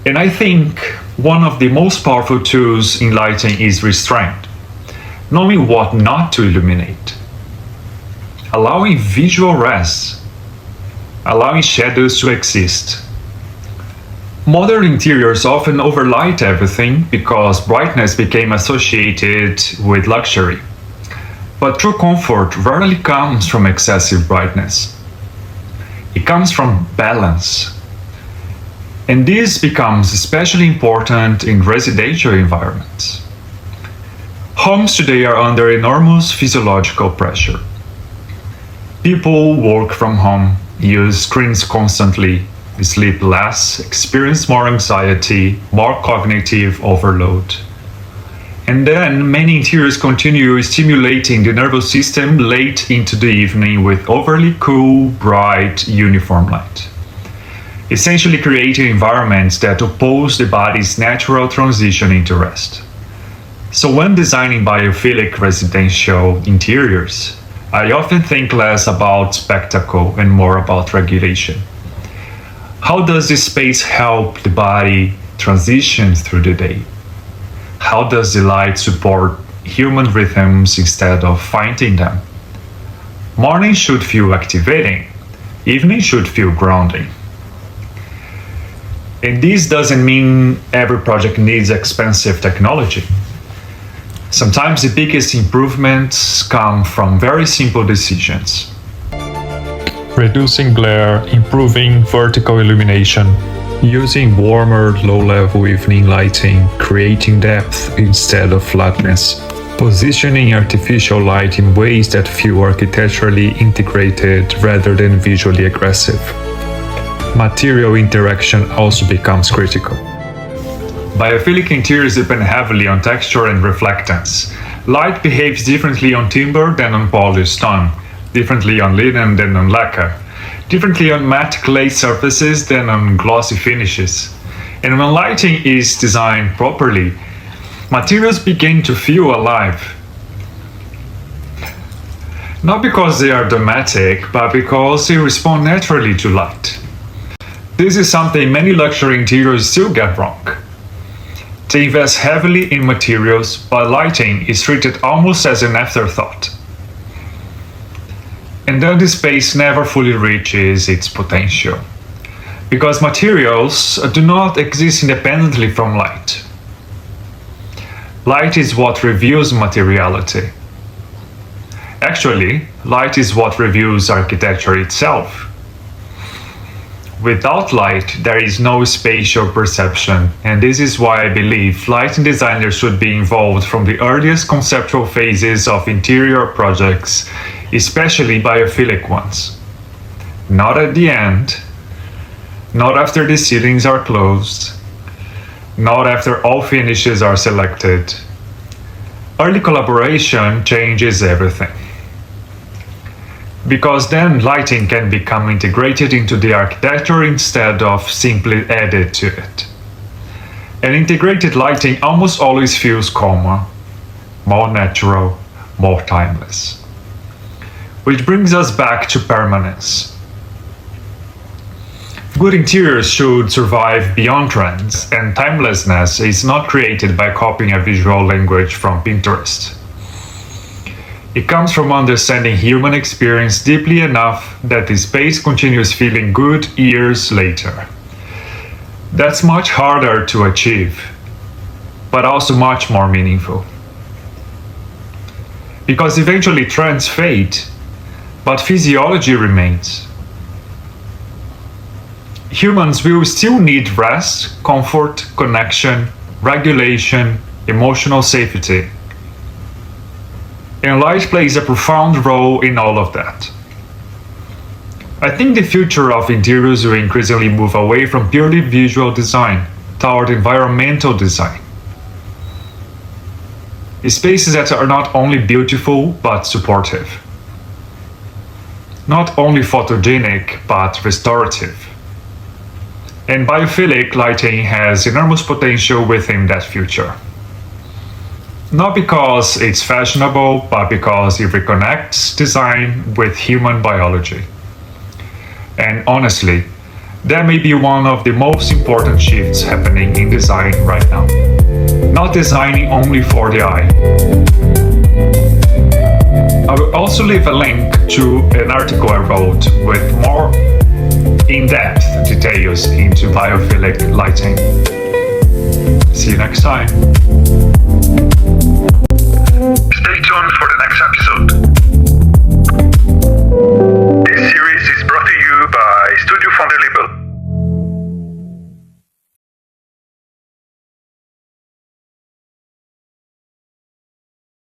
And I think one of the most powerful tools in lighting is restraint, knowing what not to illuminate, allowing visual rest, allowing shadows to exist. Modern interiors often overlight everything because brightness became associated with luxury. But true comfort rarely comes from excessive brightness. It comes from balance. And this becomes especially important in residential environments. Homes today are under enormous physiological pressure. People work from home, use screens constantly, sleep less, experience more anxiety, more cognitive overload. And then many interiors continue stimulating the nervous system late into the evening with overly cool, bright, uniform light, essentially creating environments that oppose the body's natural transition into rest. So when designing biophilic residential interiors, I often think less about spectacle and more about regulation. How does this space help the body transition through the day? How does the light support human rhythms instead of fighting them? Morning should feel activating. Evening should feel grounding. And this doesn't mean every project needs expensive technology. Sometimes the biggest improvements come from very simple decisions. Reducing glare, improving vertical illumination, using warmer, low-level evening lighting, creating depth instead of flatness, positioning artificial light in ways that feel architecturally integrated rather than visually aggressive. Material interaction also becomes critical. Biophilic interiors depend heavily on texture and reflectance. Light behaves differently on timber than on polished stone, differently on linen than on lacquer, differently on matte clay surfaces than on glossy finishes. And when lighting is designed properly, materials begin to feel alive. Not because they are dramatic, but because they respond naturally to light. This is something many luxury interiors still get wrong. They invest heavily in materials, but lighting is treated almost as an afterthought. And then the space never fully reaches its potential, because materials do not exist independently from light. Light is what reveals materiality. Actually, light is what reveals architecture itself. Without light, there is no spatial perception, and this is why I believe lighting designers should be involved from the earliest conceptual phases of interior projects, especially biophilic ones. Not at the end, not after the ceilings are closed, not after all finishes are selected. Early collaboration changes everything. Because then lighting can become integrated into the architecture instead of simply added to it. And integrated lighting almost always feels calmer, more natural, more timeless. Which brings us back to permanence. Good interiors should survive beyond trends, and timelessness is not created by copying a visual language from Pinterest. It comes from understanding human experience deeply enough that the space continues feeling good years later. That's much harder to achieve, but also much more meaningful. Because eventually trends fade, but physiology remains. Humans will still need rest, comfort, connection, regulation, emotional safety. And light plays a profound role in all of that. I think the future of interiors will increasingly move away from purely visual design toward environmental design. Spaces that are not only beautiful but supportive. Not only photogenic but restorative. And biophilic lighting has enormous potential within that future. Not because it's fashionable, but because it reconnects design with human biology. And honestly, That may be one of the most important shifts happening in design right now. Not designing only for the eye. I will also leave a link to an article I wrote with more in-depth details into biophilic lighting. See you next time. Stay tuned for the next episode.